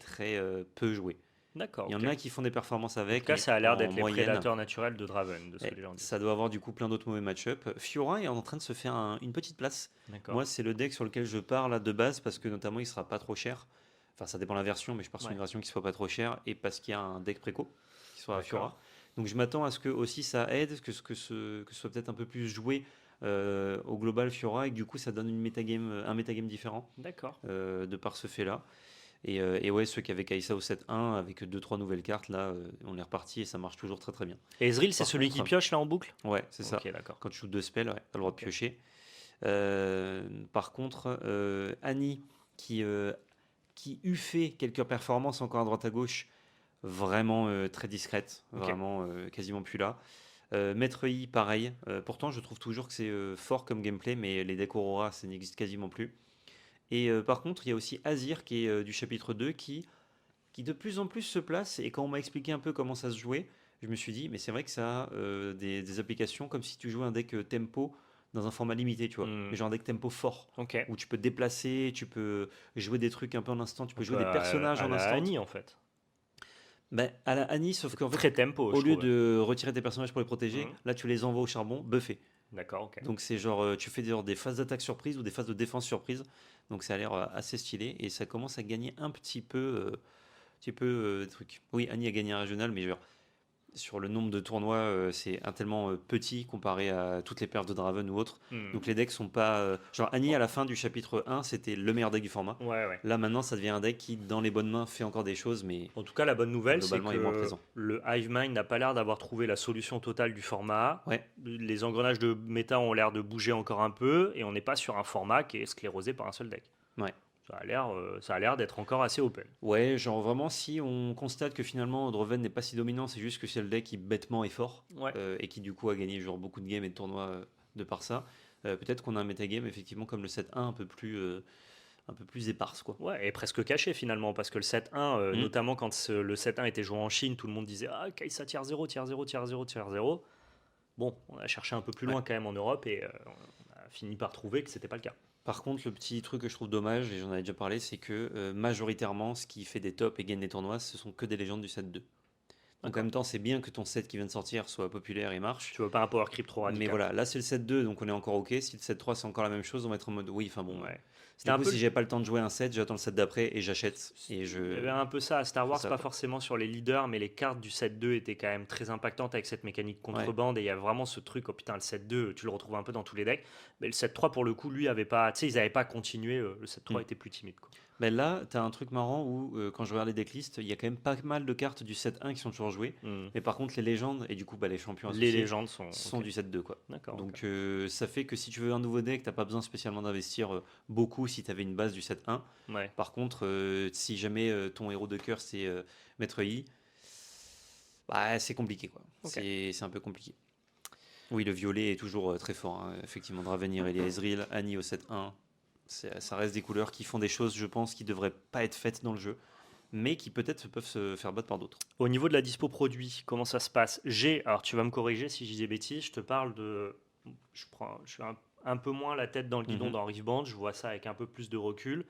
peu joué. D'accord. Il y en ok. a qui font des performances En avec, tout cas, mais ça a l'air en d'être les moyenne, prédateurs naturels de Draven, de ce que les gens disent. ça doit avoir du coup plein d'autres mauvais match-up. Fiora est en train de se faire une petite place. D'accord. Moi, c'est le deck sur lequel je pars là de base parce que notamment il sera pas trop cher. Enfin, ça dépend de la version, mais je pars sur Ouais. une version qui soit pas trop chère et parce qu'il y a un deck préco qui soit à D'accord. Fiora. Donc je m'attends à ce que aussi ça aide, que ce soit peut-être un peu plus joué au global Fiora et que du coup ça donne un metagame différent D'accord. de par ce fait-là. Et ouais, ceux qui avaient Kai'Sa au 7-1 avec 2-3 nouvelles cartes, là, on est reparti et ça marche toujours très bien. Et Ezreal, c'est Par celui qui contre- pioche là en boucle? Ouais, c'est ça. Ok, d'accord. Quand tu joues 2 spells, ouais, t'as le droit Ok. de piocher. Par contre, Annie, qui eût fait quelques performances encore à droite à gauche, vraiment très discrète, Ok. vraiment quasiment plus là. Maître Yi, pareil. Pourtant, je trouve toujours que c'est fort comme gameplay, mais les decks Aurora, ça n'existe quasiment plus. Et par contre, il y a aussi Azir qui est du chapitre 2 qui qui de plus en plus se place. Et quand on m'a expliqué un peu comment ça se jouait, je me suis dit, mais c'est vrai que ça a des applications comme si tu jouais un deck tempo dans un format limité, tu vois. Hmm. Mais genre un deck tempo fort, Ok. où tu peux te déplacer, tu peux jouer des trucs un peu en instant, tu peux Un jouer peu des personnages à en la instant. Annie, en fait. Ben, à la Annie, sauf qu'en fait, Très tempo, au je lieu trouve. de retirer tes personnages pour les protéger, Mhm. là tu les envoies au charbon, buffés. D'accord, ok. Donc c'est genre, tu fais des phases d'attaque surprise ou des phases de défense surprise. Donc ça a l'air assez stylé et ça commence à gagner un petit peu des trucs. Oui, Annie a gagné un régional, mais genre, sur le nombre de tournois, c'est un tellement petit comparé à toutes les perfs de Draven ou autres. Hmm. Donc les decks sont pas. Genre Annie à la fin du chapitre 1, c'était le meilleur deck du format. Ouais, ouais. Là maintenant, ça devient un deck qui, dans les bonnes mains, fait encore des choses, mais En tout cas, la bonne nouvelle, c'est globalement, il est moins que présent. le Hivemind n'a pas l'air d'avoir trouvé la solution totale du format. Ouais, Les engrenages de méta ont l'air de bouger encore un peu et on n'est pas sur un format qui est sclérosé par un seul deck. ouais. Ça a l'air d'être encore assez open. Ouais, genre vraiment, si on constate que finalement Draven n'est pas si dominant, c'est juste que c'est le deck qui bêtement est fort Ouais. et qui du coup a gagné genre beaucoup de games et de tournois de par ça. Peut-être qu'on a un metagame effectivement comme le 7-1 un peu plus éparse quoi. Ouais, et presque caché finalement, parce que le 7-1, Mm. notamment quand le 7-1 était joué en Chine, tout le monde disait Ah, Kai'Sa tier 0, tier 0, tier 0, tier 0. Bon, on a cherché un peu plus Ouais. loin quand même en Europe et on a fini par trouver que c'était pas le cas. Par contre, le petit truc que je trouve dommage, et j'en avais déjà parlé, c'est que majoritairement, ce qui fait des tops et gagne des tournois, ce sont que des légendes du set 2. Donc en même temps, c'est bien que ton set qui vient de sortir soit populaire et marche. Tu veux pas un power creep trop radical. Mais voilà, là c'est le set 2, donc on est encore ok. Si le set 3 c'est encore la même chose, on va être en mode oui, enfin bon. Ouais. Du coup, si j'ai pas le temps de jouer un set, j'attends le set d'après et j'achète. Et Il y avait un peu ça à Star Wars, ça, pas quoi. forcément sur les leaders, mais les cartes du set 2 étaient quand même très impactantes avec cette mécanique contrebande. Et il y a vraiment ce truc, oh putain, le set 2, tu le retrouves un peu dans tous les decks. Mais le set 3, pour le coup, lui, avait pas, tu sais, ils n'avaient pas continué. Le set 3 était plus timide. Quoi. Mais là, tu as un truc marrant où, quand je regarde les decklists, il y a quand même pas mal de cartes du set 1 qui sont toujours jouées. Mais par contre, les légendes et du coup, les champions Les associés légendes sont du set 2. Quoi. D'accord. Donc, ça fait que si tu veux un nouveau deck, tu pas besoin spécialement d'investir beaucoup si tu avais une base du set 1. Ouais. Par contre, si jamais ton héros de cœur c'est Maître Yi, bah, c'est compliqué. Quoi. C'est un peu compliqué. Oui, le violet est toujours très fort. Hein. Effectivement, Dravenir, Elia Ezreal, Annie au 7-1. Ça reste des couleurs qui font des choses, je pense, qui ne devraient pas être faites dans le jeu, mais qui peut-être peuvent se faire battre par d'autres. Au niveau de la dispo produit, comment ça se passe? Alors tu vas me corriger si je dis des bêtises, je te parle de... Je suis un peu moins la tête dans le guidon dans Riftband, je vois ça avec un peu plus de recul.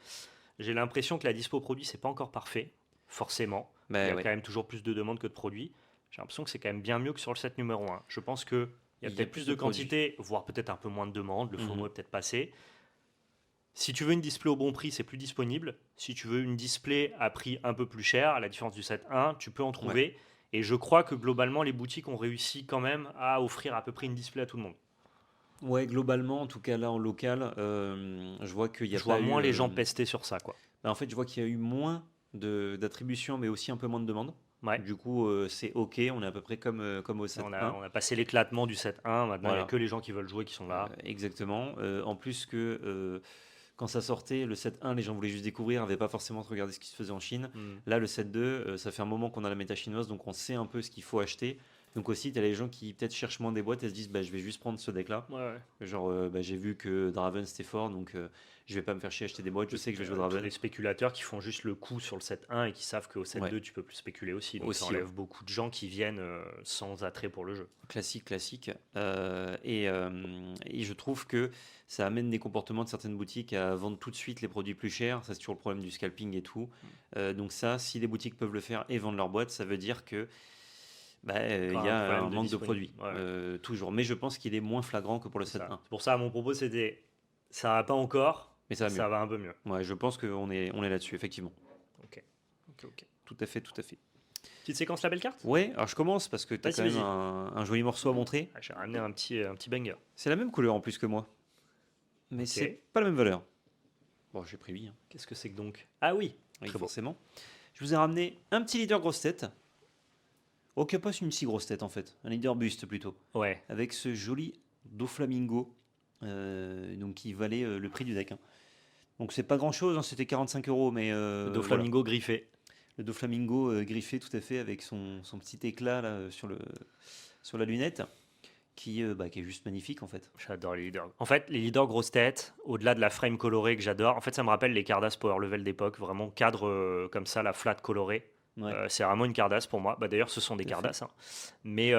J'ai l'impression que la dispo produit, c'est pas encore parfait, forcément. Il y a quand même toujours plus de demandes que de produits. J'ai l'impression que c'est quand même bien mieux que sur le set numéro 1. Je pense qu'il y a peut-être plus de quantité, voire peut-être un peu moins de demandes, le FOMO est peut-être passé. Si tu veux une display au bon prix, c'est plus disponible. Si tu veux une display à prix un peu plus cher, à la différence du set 1, tu peux en trouver. Ouais. Et je crois que globalement, les boutiques ont réussi quand même à offrir à peu près une display à tout le monde. Ouais, globalement, en tout cas là en local, je vois qu'il y a je vois moins les gens pester sur ça, quoi. Bah, en fait, je vois qu'il y a eu moins d'attributions, mais aussi un peu moins de demandes. Ouais. Du coup, c'est ok, on est à peu près comme au set 1. On a passé l'éclatement du set 1, maintenant il n'y a que les gens qui veulent jouer qui sont là. Exactement. En plus que quand ça sortait, le set 1, les gens voulaient juste découvrir, n'avaient pas forcément regardé ce qui se faisait en Chine. Là, le set 2, ça fait un moment qu'on a la méta chinoise, donc on sait un peu ce qu'il faut acheter. Donc aussi, tu as les gens qui peut-être cherchent moins des boîtes et se disent je vais juste prendre ce deck-là. Ouais. Genre, j'ai vu que Draven c'était fort, donc je vais pas me faire chier à acheter des boîtes, je sais que je vais jouer Draven. Les spéculateurs qui font juste le coup sur le set 1 et qui savent qu'au set 2, tu peux plus spéculer aussi. Donc ça enlève beaucoup de gens qui viennent sans attrait pour le jeu. Classique. Et je trouve que ça amène des comportements de certaines boutiques à vendre tout de suite les produits plus chers. Ça, c'est toujours le problème du scalping et tout. Donc ça, si les boutiques peuvent le faire et vendre leurs boîtes, ça veut dire que il y a un manque de produits, toujours. Mais je pense qu'il est moins flagrant que pour le 7.1. C'est pour ça, mon propos, c'était ça va pas encore, mais ça va un peu mieux. Ouais, je pense qu'on est là-dessus, effectivement. Ok. Tout à fait. Petite séquence label carte ? Ouais, alors je commence parce que tu as quand même un joli morceau à montrer. J'ai ramené un petit banger. C'est la même couleur en plus que moi. Mais c'est pas la même valeur. Bon, j'ai pris 8. Hein. Qu'est-ce que c'est que donc ? Ah oui, forcément. Je vous ai ramené un petit leader grosse tête. Ok, pas une si grosse tête en fait, un leader buste plutôt. Ouais. Avec ce joli Doflamingo, donc qui valait le prix du deck. Hein. Donc c'est pas grand chose, hein, c'était 45 €, mais. Le Doflamingo griffé. Le Doflamingo griffé, tout à fait, avec son petit éclat là, sur la lunette, qui est juste magnifique en fait. J'adore les leaders. En fait, les leaders grosses têtes, au-delà de la frame colorée que j'adore, en fait, ça me rappelle les Cardass Power Level d'époque, vraiment cadre comme ça, la flat colorée. Ouais. C'est vraiment une Cardass pour moi. Bah, d'ailleurs, ce sont des Tout à fait. Cardass, hein. Mais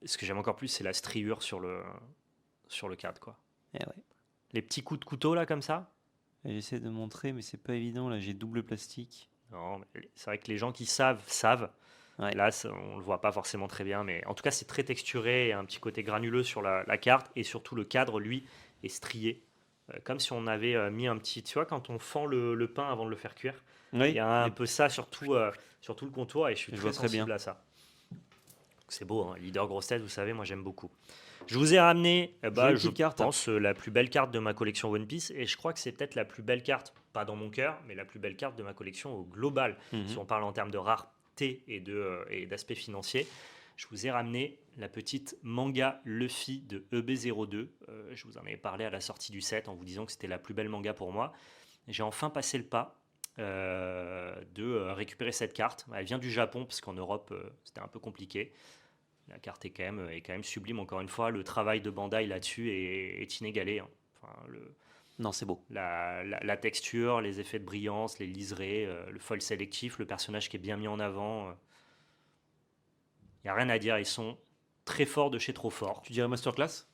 ce que j'aime encore plus, c'est la striure sur le cadre, quoi. Eh ouais. Les petits coups de couteau là comme ça. Et j'essaie de montrer, mais c'est pas évident. Là, j'ai double plastique. Non, mais c'est vrai que les gens qui savent. Ouais. Là, on le voit pas forcément très bien, mais en tout cas, c'est très texturé. Il y a un petit côté granuleux sur la carte et surtout le cadre, lui, est strié. Comme si on avait mis un petit. Tu vois, quand on fend le pain avant de le faire cuire, Oui. il y a un peu ça sur tout le contour et je suis Je très vois très sensible bien. à ça. C'est beau, hein. Leader grosse tête, vous savez, moi j'aime beaucoup. Je vous ai ramené, Jolie je petite carte. pense, la plus belle carte de ma collection One Piece et je crois que c'est peut-être la plus belle carte, pas dans mon cœur, mais la plus belle carte de ma collection au global. Mhm. Si on parle en termes de rareté et d'aspect financier, je vous ai ramené la petite manga Luffy de EB02. Je vous en avais parlé à la sortie du set en vous disant que c'était la plus belle manga pour moi. J'ai enfin passé le pas de récupérer cette carte. Elle vient du Japon parce qu'en Europe c'était un peu compliqué. La carte est quand même sublime. Encore une fois, le travail de Bandai là-dessus est inégalé, hein. Enfin, Non, c'est beau. la texture, les effets de brillance, les liserés, le foil sélectif, le personnage qui est bien mis en avant. Il n'y a rien à dire. Ils sont très forts de chez trop fort. Tu dirais masterclass?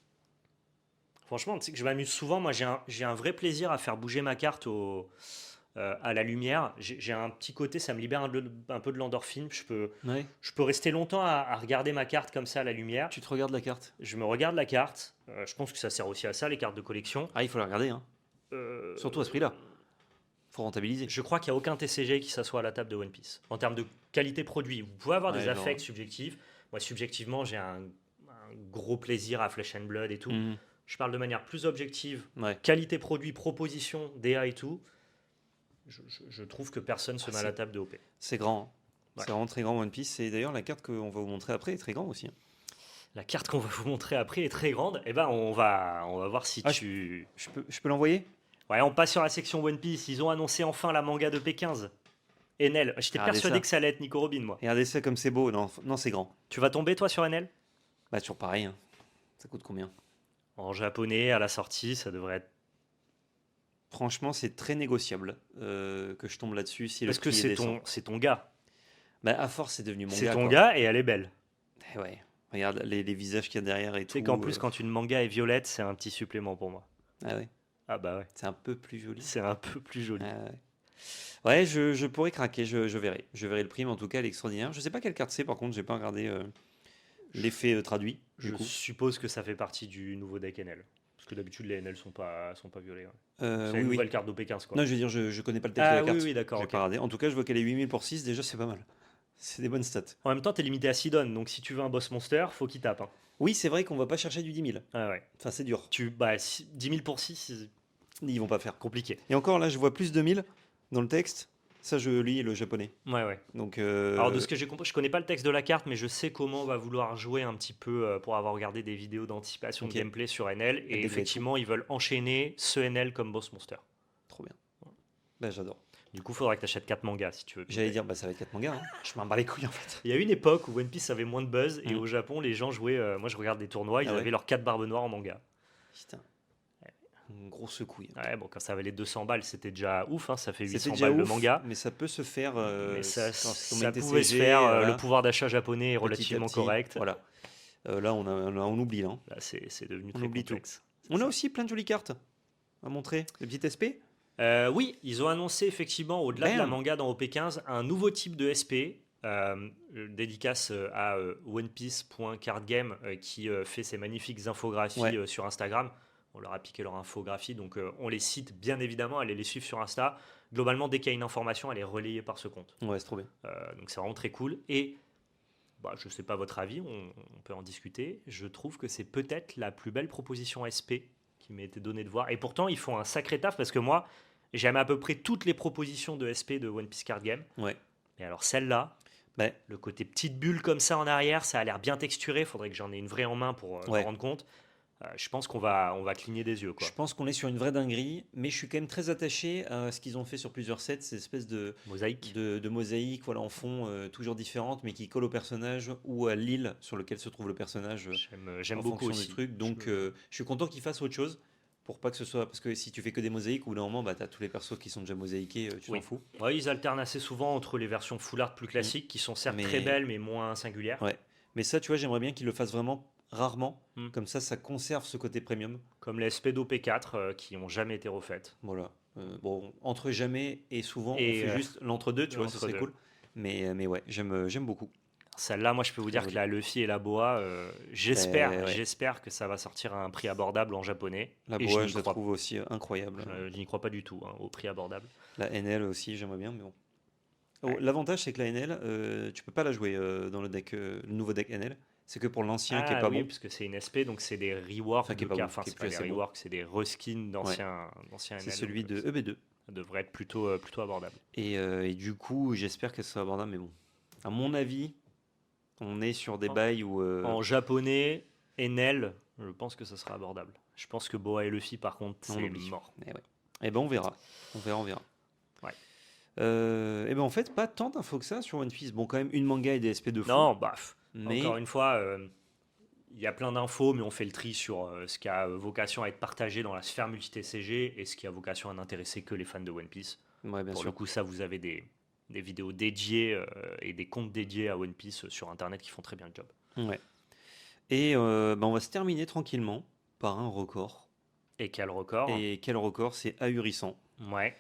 Franchement, tu sais que je m'amuse souvent. Moi, j'ai un vrai plaisir à faire bouger ma carte à la lumière. J'ai un petit côté, ça me libère un peu de l'endorphine. Ouais. Je peux rester longtemps à regarder ma carte comme ça à la lumière. Tu te regardes la carte? Je me regarde la carte. Je pense que ça sert aussi à ça, les cartes de collection. Ah, il faut la regarder, hein. Euh, Surtout à ce prix-là. Faut rentabiliser. Je crois qu'il n'y a aucun TCG qui s'assoit à la table de One Piece. En termes de qualité produit, vous pouvez avoir Ouais, des genre, affects subjectifs. Moi, subjectivement, j'ai un gros plaisir à Flesh and Blood et tout. Mhm. Je parle de manière plus objective. Ouais. Qualité produit, proposition, DA et tout. Je trouve que personne se met à la c'est- table de OP. C'est grand, hein. Ouais. C'est vraiment très grand One Piece. Et d'ailleurs, la carte qu'on va vous montrer après est très grande aussi, hein. La carte qu'on va vous montrer après est très grande. Eh ben, on va voir si Ah, tu... Je peux l'envoyer? Ouais, on passe sur la section One Piece. Ils ont annoncé enfin la manga de P15. Enel. J'étais Regardez persuadé ça. que ça allait être Nico Robin, moi. Regardez ça comme c'est beau. Non, non, c'est grand. Tu vas tomber, toi, sur Enel? Bah, toujours pareil, hein. Ça coûte combien? En japonais, à la sortie, ça devrait être... Franchement, c'est très négociable que je tombe là-dessus si le Parce que prix est décent. c'est ton gars. Bah, à force, c'est devenu mon C'est gars, ton quoi. gars et elle est belle. Eh ouais. Regarde les visages qu'il y a derrière et Tu sais tout. qu'en plus, quand une manga est violette, c'est un petit supplément pour moi. Ah ouais. Ah bah ouais, C'est un peu plus joli. c'est un peu plus joli. Ah ouais. Ouais, je pourrais craquer, je verrai. Je verrai le prix, mais en tout cas, elle est extraordinaire. Je sais pas quelle carte c'est, par contre, j'ai pas regardé l'effet traduit. Je Du coup. suppose que ça fait partie du nouveau deck NL. Parce que d'habitude, les NL sont pas violets. Ouais. C'est Oui, une oui. nouvelle carte d'OP15, quoi. Non, je veux dire, je connais pas le texte Ah de la carte. oui, oui, d'accord, J'ai ok. pas regardé. En tout cas, je vois qu'elle est 8000 pour 6, déjà, c'est pas mal. C'est des bonnes stats. En même temps, t'es limité à 6 donnes, donc si tu veux un boss monster, faut qu'il tape, hein. Oui, c'est vrai qu'on va pas chercher du 10 000. Ah ouais. Enfin, c'est dur. 10 000 pour 6, c'est Ils vont pas faire. compliqué. Et encore, là, je vois plus de 1000 dans le texte. Ça, je lis le japonais. Ouais, ouais. Donc, Alors, de ce que j'ai compris, je connais pas le texte de la carte, mais je sais comment on va vouloir jouer un petit peu pour avoir regardé des vidéos d'anticipation Ok. de gameplay sur NL. Et Et effectivement, ils veulent enchaîner ce NL comme boss monster. trop bien. Bah, j'adore. Du coup, il faudra que tu achètes 4 mangas si tu veux. J'allais dire, bah, ça va être 4 mangas, hein. Je m'en bats les couilles, en fait. Il y a une époque où One Piece avait moins de buzz et Mm. au Japon, les gens jouaient. Moi, je regarde des tournois, ils Ah ouais avaient leurs 4 barbes noires en manga. Putain. Une grosse couille. Ouais, bon, quand ça valait 200 balles, c'était déjà ouf, hein, ça fait 800 C'était déjà balles le ouf, manga. mais ça peut se faire. Mais ça, quand on met ça une pouvait se TCG, faire. voilà, Le pouvoir d'achat japonais est petit à relativement petit. correct. Voilà. Là, on oublie, là, hein. Là, c'est devenu On très oublie tout. complexe. On a aussi plein de jolies cartes à montrer. Des petites SP. Oui, ils ont annoncé effectivement, au-delà de la Bam. manga dans OP15, un nouveau type de SP. Dédicace à OnePiece.cardgame qui fait ces magnifiques infographies Ouais. sur Instagram. On leur a piqué leur infographie, donc on les cite bien évidemment, allez les suivre sur Insta. Globalement, dès qu'il y a une information, elle est relayée par ce compte. Ouais, c'est trop bien. Donc c'est vraiment très cool. Et bah, je ne sais pas votre avis, on peut en discuter. Je trouve que c'est peut-être la plus belle proposition SP qui m'a été donnée de voir. Et pourtant, ils font un sacré taf parce que moi, j'aime à peu près toutes les propositions de SP de One Piece Card Game. Ouais. Mais alors celle-là, Ouais. le côté petite bulle comme ça en arrière, ça a l'air bien texturé. Il faudrait que j'en ai une vraie en main pour me Ouais. rendre compte. Je pense on va cligner des yeux, quoi. Je pense qu'on est sur une vraie dinguerie, mais je suis quand même très attaché à ce qu'ils ont fait sur plusieurs sets, ces espèces Mosaïque. de mosaïques, voilà, en fond toujours différentes, mais qui collent au personnage ou à l'île sur lequel se trouve le personnage J'aime en beaucoup fonction aussi. du truc. Donc, je suis content qu'ils fassent autre chose pour pas que ce soit. Parce que si tu fais que des mosaïques, ou d'un moment, bah, tu as tous les persos qui sont déjà mosaïqués, tu Oui. t'en fous. Ouais, ils alternent assez souvent entre les versions full art plus classiques, qui sont certes très Mais, belles, mais moins singulières. ouais. Mais ça, tu vois, j'aimerais bien qu'ils le fassent vraiment rarement. Hmm. Comme ça conserve ce côté premium. Comme les Speedo P4, qui n'ont jamais été refaites. Voilà. Bon, entre jamais et souvent, on Et fait juste l'entre-deux, tu vois, ce serait l'entre-deux. cool. Mais ouais, j'aime beaucoup. Celle-là, moi, je peux vous Très dire que joli. la Luffy et la Boa, Ben, ouais. j'espère que ça va sortir à un prix abordable en japonais. La Et boa, je la trouve aussi incroyable. je n'y crois pas du tout, hein, au prix abordable. La NL aussi, j'aimerais bien, mais bon. Oh, Ouais. l'avantage, c'est que la NL, tu peux pas la jouer dans le deck, le nouveau deck NL. C'est que pour l'ancien qui est Ah pas oui, bon. parce que c'est une SP, donc c'est des reworks Enfin, qui est de pas cartes. bon, Enfin, qui est c'est plus pas des assez bon. reworks, c'est des reskins d'anciens C'est NL. celui donc, de EB2. ça devrait être plutôt abordable. Et du coup, j'espère que ça sera abordable, mais bon. À mon avis, on est sur des En- bails où. En japonais, NL, je pense que ça sera abordable. Je pense que Boa et Luffy, par contre, on c'est oublie. mort. Eh ouais. Eh ben, on verra. On verra. Ouais. Et ben, en fait, pas tant d'infos que ça sur One Piece. Bon, quand même, une manga et des SP de fou. Non, baf. Mais Encore une fois, il y a plein d'infos, mais on fait le tri sur ce qui a vocation à être partagé dans la sphère multi-TCG et ce qui a vocation à n'intéresser que les fans de One Piece. ouais, bien Pour sûr. le coup, ça, vous avez des vidéos dédiées et des comptes dédiés à One Piece sur Internet qui font très bien le job. Ouais. Et ben, on va se terminer tranquillement par un record. Et quel record? Et quel record? C'est ahurissant. Ouais.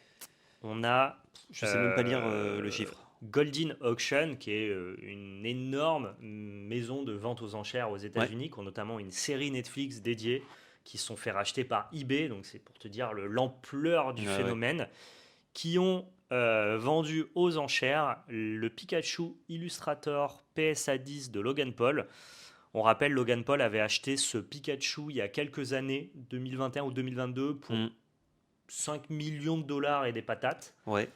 On a Je sais même pas lire le chiffre. Goldin Auction, qui est une énorme maison de vente aux enchères aux États-Unis, qui ont notamment une série Netflix dédiée, qui se sont fait racheter par eBay, donc c'est pour te dire l'ampleur du Ouais, phénomène, qui ont vendu aux enchères le Pikachu Illustrator PSA 10 de Logan Paul. On rappelle, Logan Paul avait acheté ce Pikachu il y a quelques années, 2021 ou 2022, pour 5 millions de dollars et des patates. Ouais.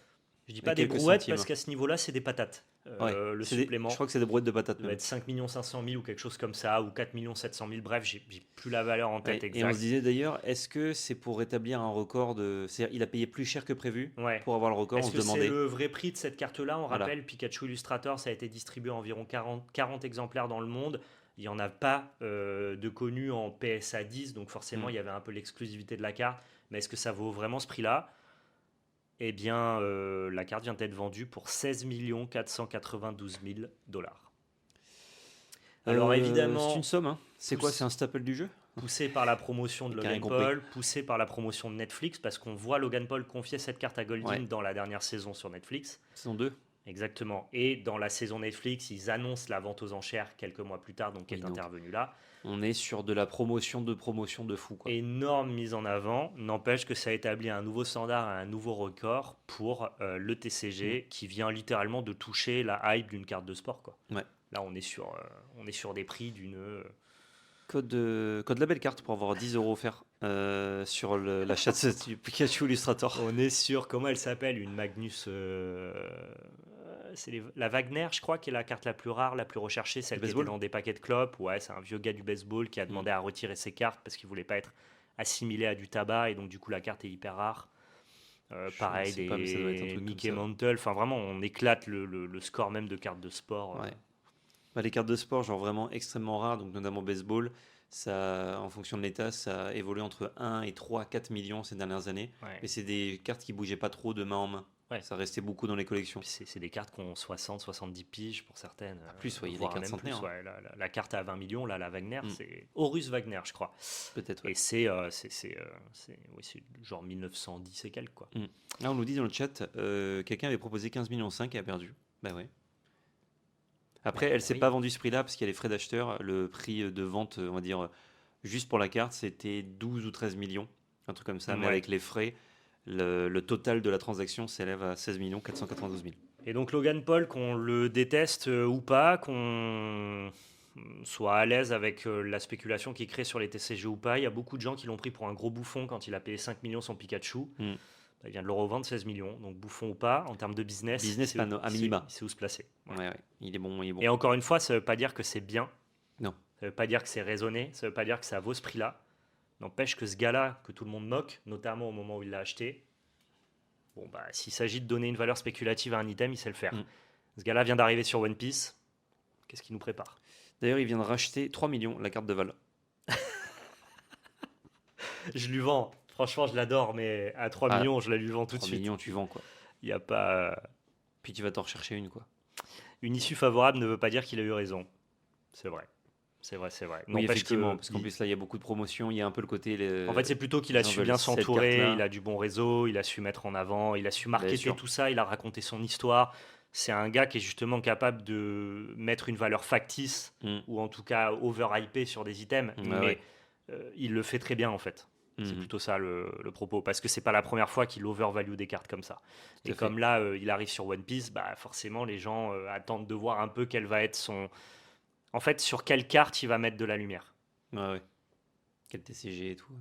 Je dis Et pas des quelques brouettes centimes. parce qu'à ce niveau-là, c'est des patates. Ouais. Le C'est supplément je crois que c'est des brouettes de patates doit même. être 5 500 000 ou quelque chose comme ça, ou 4 700 000. Bref, j'ai plus la valeur en tête Ouais. exacte. Et on se disait d'ailleurs, est-ce que c'est pour rétablir un record de. C'est-à-dire, il a payé plus cher que prévu Ouais. pour avoir le record, Est-ce on se que c'est demandait. le vrai prix de cette carte-là? On Voilà. rappelle, Pikachu Illustrator, ça a été distribué à environ 40 exemplaires dans le monde. Il n'y en a pas de connu en PSA 10, donc forcément, il y avait un peu l'exclusivité de la carte. Mais est-ce que ça vaut vraiment ce prix-là? Eh bien, la carte vient d'être vendue pour 16 492 000 dollars. Alors évidemment, c'est une somme, hein. C'est quoi? pousse- C'est un staple du jeu? poussé par la promotion de J'ai rien Logan compris. Paul, poussé par la promotion de Netflix, parce qu'on voit Logan Paul confier cette carte à Goldin Ouais. dans la dernière saison sur Netflix. Saison 2. Exactement. Et dans la saison Netflix, ils annoncent la vente aux enchères quelques mois plus tard, donc qui Oui, est donc. intervenue là. On est sur de la promotion de fou, quoi. Énorme mise en avant, n'empêche que ça a établi un nouveau standard, un nouveau record pour le TCG qui vient littéralement de toucher la hype d'une carte de sport, quoi. Ouais. Là, on est sur des prix d'une. Code label carte pour avoir 10 euros offerts sur l'achat du Pikachu Illustrator. On est sur, comment elle s'appelle, une Magnus. C'est la Wagner, je crois, qui est la carte la plus rare, la plus recherchée, celle qui était baseball dans des paquets de clopes. Ouais, c'est un vieux gars du baseball qui a demandé à retirer ses cartes parce qu'il voulait pas être assimilé à du tabac et donc du coup la carte est hyper rare. Je Pareil, sais pas, mais ça doit être un des truc comme Mickey ça. Mantle. Enfin, vraiment, on éclate le score même de cartes de sport. Ouais. Bah, les cartes de sport, genre vraiment extrêmement rares, donc notamment baseball, ça, en fonction de l'état, ça a évolué entre 1 et 3, 4 millions ces dernières années. Ouais. Mais c'est des cartes qui bougeaient pas trop de main en main. Ouais. Ça restait beaucoup dans les collections. Puis c'est des cartes qui ont 60, 70 piges pour certaines. Plus, ouais, il y a des voire cartes même centenaires, plus, ouais. La carte à 20 millions, là, la Wagner, Mm. c'est Horus Wagner, je crois. Peut-être, ouais. Et c'est genre 1910 et quelques, quoi. Là, on nous dit dans le chat, quelqu'un avait proposé 15 millions 5 et a perdu. Bah ouais. Après, elle s'est oui. pas vendue ce prix-là parce qu'il y a les frais d'acheteur. Le prix de vente, on va dire, juste pour la carte, c'était 12 ou 13 millions. Un truc comme ça. Mais Ouais. avec les frais, le total de la transaction s'élève à 16 492 000. Et donc Logan Paul, qu'on le déteste ou pas, qu'on soit à l'aise avec la spéculation qu'il crée sur les TCG ou pas, il y a beaucoup de gens qui l'ont pris pour un gros bouffon quand il a payé 5 millions son Pikachu. Mm. Il vient de le revendre 16 millions. Donc bouffon ou pas, en termes de business, Business plan, à minima. c'est où se placer. Ouais. Ouais, ouais. Il est bon, il est bon. Et encore une fois, ça ne veut pas dire que c'est bien. Non. Ça ne veut pas dire que c'est raisonné. Ça ne veut pas dire que ça vaut ce prix-là. N'empêche que ce gars-là, que tout le monde moque, notamment au moment où il l'a acheté, bon, bah, s'il s'agit de donner une valeur spéculative à un item, il sait le faire. Mm. Ce gars-là vient d'arriver sur One Piece. Qu'est-ce qu'il nous prépare? D'ailleurs, il vient de racheter 3 millions la carte de Val. Je lui vends Franchement, je l'adore, mais à 3 Ah, millions, je la lui vends tout de 3 suite. millions, tu vends, quoi. Il n'y a pas. Puis tu vas t'en rechercher une, quoi. Une issue favorable ne veut pas dire qu'il a eu raison. C'est vrai. C'est vrai, c'est vrai. Oui, N'empêche effectivement, que. parce qu'en plus, là, il y a beaucoup de promotions. Il y a un peu le côté. En fait, c'est plutôt qu'il a les gens su veulent bien cette s'entourer, carte-là. il a du bon réseau, il a su mettre en avant, il a su Bien marketer sûr. tout ça, il a raconté son histoire. C'est un gars qui est justement capable de mettre une valeur factice Mm. ou en tout cas overhypée sur des items, Ouais, mais ouais. il le fait très bien en fait. C'est Mhm. plutôt ça le propos, parce que c'est pas la première fois qu'il overvalue des cartes comme ça. Tout Et à fait. comme là, il arrive sur One Piece, bah forcément les gens attendent de voir un peu quelle va être son. En fait, sur quelle carte il va mettre de la lumière. Ouais, ouais. Quel TCG et tout.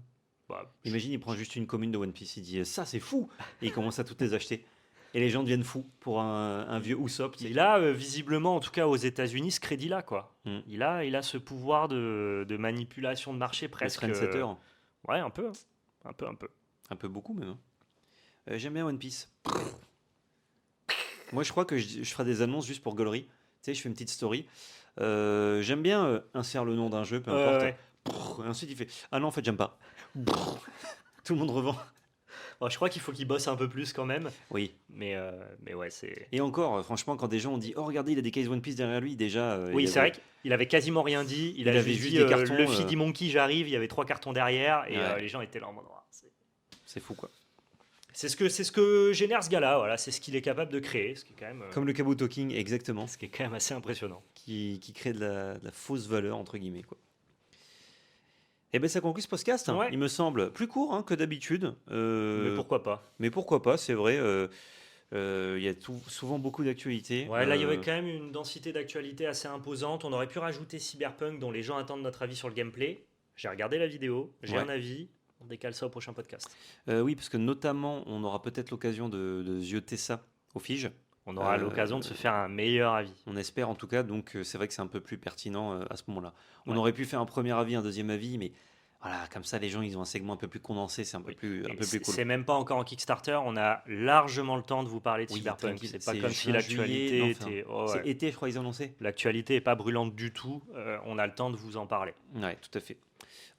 Bah, Imagine, il prend juste une commune de One Piece, il dit ça c'est fou, et il commence à toutes les acheter. Et les gens deviennent fous pour un vieux Usopp. Il a visiblement, en tout cas aux États-Unis, ce crédit-là, quoi. Mm. Il a ce pouvoir de manipulation de marché Le presque. trendsetter, Ouais, un peu, hein. Un peu. un peu beaucoup même. Hein. J'aime bien One Piece. Moi, je crois que je ferai des annonces juste pour Gollery. Tu sais, je fais une petite story. J'aime bien insère le nom d'un jeu, peu importe. Ouais. Et ensuite, il fait ah non, en fait, j'aime pas. Tout le monde revend. Bon, je crois qu'il faut qu'il bosse un peu plus quand même, Oui. mais ouais, c'est. Et encore, franchement, quand des gens ont dit oh regardez, il a des cases One Piece derrière lui, déjà. Oui, il c'est avait- vrai qu'il avait quasiment rien dit. Il avait avait juste dit des cartons, Luffy dit Monkey, j'arrive. Il y avait 3 cartons derrière et Ouais. les gens étaient là en mode. Ah, C'est fou quoi. c'est ce que génère ce gars-là. Voilà, c'est ce qu'il est capable de créer, ce qui est quand même. Comme le Kabuto King, exactement. Ce qui est quand même assez impressionnant. Qui crée de la fausse valeur, entre guillemets. Quoi. Et bien, ça conclut ce podcast, Ouais. il me semble. Plus court que d'habitude. Mais pourquoi pas. Mais pourquoi pas, c'est vrai. Il y a souvent beaucoup d'actualités. Ouais, là, il y avait quand même une densité d'actualité assez imposante. On aurait pu rajouter Cyberpunk, dont les gens attendent notre avis sur le gameplay. J'ai regardé la vidéo, j'ai Ouais. un avis. On décale ça au prochain podcast. Oui, parce que notamment, on aura peut-être l'occasion de zioter ça au Fige. On aura l'occasion de se faire un meilleur avis. On espère en tout cas, donc c'est vrai que c'est un peu plus pertinent à ce moment-là. On Ouais. aurait pu faire un premier avis, un deuxième avis, mais voilà, comme ça, les gens, ils ont un segment un peu plus condensé, c'est un peu plus cool. C'est même pas encore en Kickstarter. On a largement le temps de vous parler de Oui, Cyberpunk. tranquille, C'est pas c'est comme si juin, l'actualité juillet, non, était. Oh, C'est ouais. été, je crois, ils ont annoncé. L'actualité est pas brûlante du tout. On a le temps de vous en parler. Ouais, tout à fait.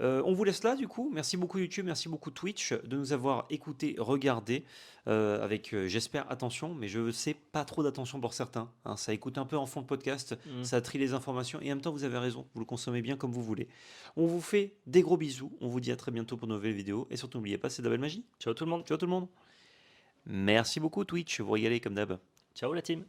On vous laisse là, du coup. Merci beaucoup YouTube, merci beaucoup Twitch de nous avoir écoutés, regardés, avec, j'espère, attention, mais je sais pas trop d'attention pour certains. Hein. Ça écoute un peu en fond de podcast, ça trie les informations, et en même temps, vous avez raison, vous le consommez bien comme vous voulez. On vous fait des gros bisous, on vous dit à très bientôt pour de nouvelles vidéos, et surtout, n'oubliez pas, c'est de la belle magie. Ciao tout le monde. Ciao tout le monde. Merci beaucoup Twitch, vous régalez comme d'hab. Ciao la team.